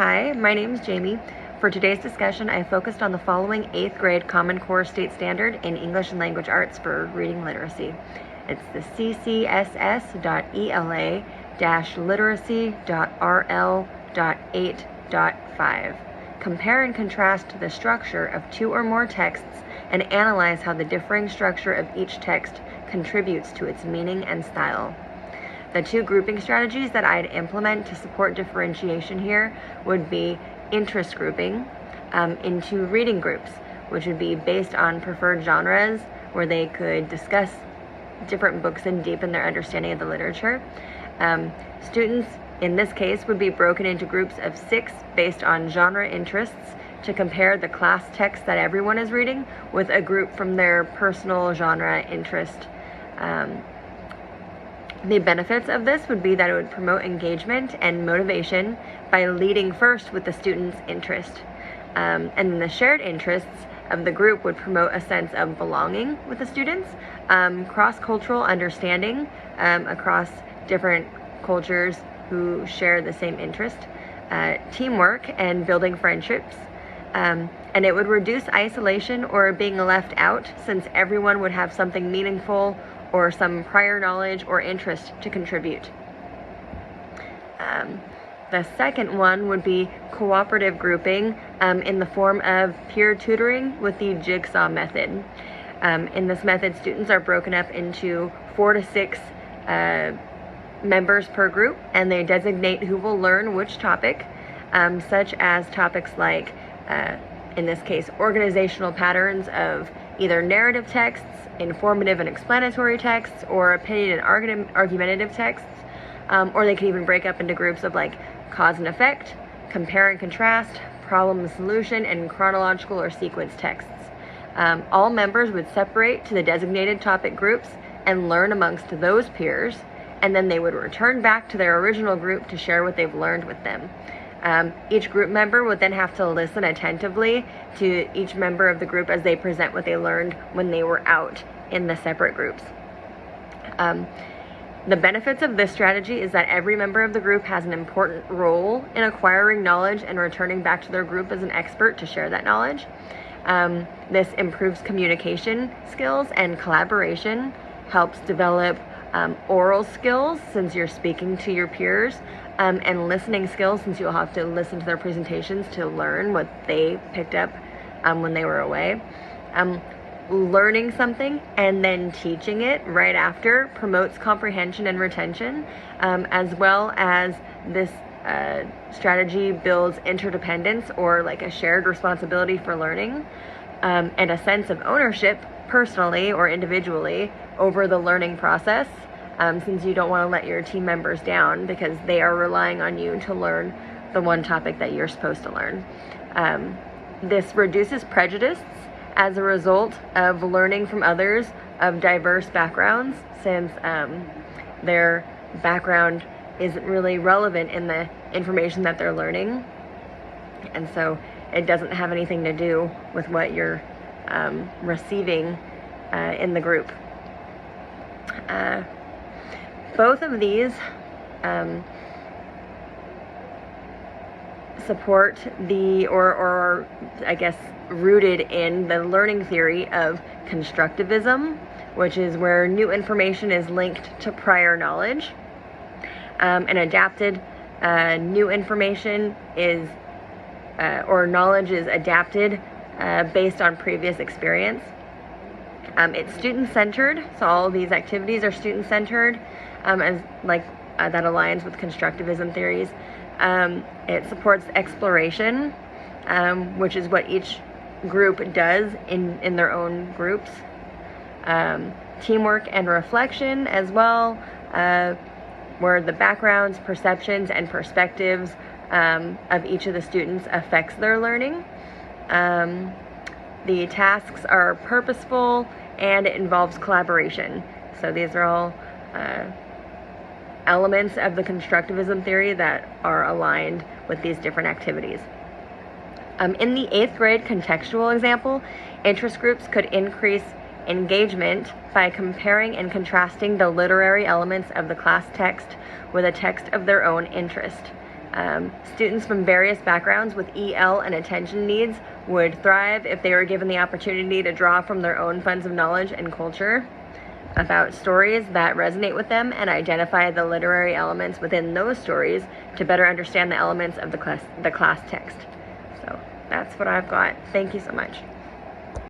Hi, my name is Jamie. For today's discussion, I focused on the following 8th grade Common Core State Standard in English and Language Arts for reading literacy. It's the CCSS.ELA-literacy.RL.8.5. Compare and contrast the structure of two or more texts and analyze how the differing structure of each text contributes to its meaning and style. The two grouping strategies that I'd implement to support differentiation here would be interest grouping into reading groups, which would be based on preferred genres, where they could discuss different books and deepen their understanding of the literature. Students, in this case, would be broken into groups of 6 based on genre interests to compare the class text that everyone is reading with a group from their personal genre interest. The benefits of this would be that it would promote engagement and motivation by leading first with the student's interest. And the shared interests of the group would promote a sense of belonging with the students, cross-cultural understanding across different cultures who share the same interest, teamwork and building friendships, and it would reduce isolation or being left out, since everyone would have something meaningful or some prior knowledge or interest to contribute. The second one would be cooperative grouping in the form of peer tutoring with the jigsaw method. In this method, students are broken up into 4 to 6 members per group, and they designate who will learn which topic, such as topics like, in this case, organizational patterns of either narrative texts, informative and explanatory texts, or opinion and argumentative texts, or they can even break up into groups of like cause and effect, compare and contrast, problem and solution, and chronological or sequence texts. All members would separate to the designated topic groups and learn amongst those peers, and then they would return back to their original group to share what they've learned with them. Each group member would then have to listen attentively to each member of the group as they present what they learned when they were out in the separate groups. The benefits of this strategy is that every member of the group has an important role in acquiring knowledge and returning back to their group as an expert to share that knowledge. This improves communication skills and collaboration, helps develop oral skills, since you're speaking to your peers, and listening skills, since you'll have to listen to their presentations to learn what they picked up when they were away. Learning something and then teaching it right after promotes comprehension and retention, as well as this strategy builds interdependence, or like a shared responsibility for learning, and a sense of ownership personally or individually over the learning process, since you don't want to let your team members down because they are relying on you to learn the one topic that you're supposed to learn. This reduces prejudice as a result of learning from others of diverse backgrounds, since their background isn't really relevant in the information that they're learning, and so it doesn't have anything to do with what you're receiving in the group. Both of these support the, or I guess rooted in the learning theory of constructivism, which is where new information is linked to prior knowledge, and adapted new information is, or knowledge is adapted based on previous experience. It's student-centered, so all of these activities are student-centered, as like that aligns with constructivism theories. It supports exploration, which is what each group does in their own groups. Teamwork and reflection as well, where the backgrounds, perceptions, and perspectives of each of the students affects their learning. The tasks are purposeful and it involves collaboration. So these are all elements of the constructivism theory that are aligned with these different activities. In the 8th grade contextual example, interest groups could increase engagement by comparing and contrasting the literary elements of the class text with a text of their own interest. Students from various backgrounds with EL and attention needs would thrive if they were given the opportunity to draw from their own funds of knowledge and culture about stories that resonate with them and identify the literary elements within those stories to better understand the elements of the class text. So that's what I've got. Thank you so much.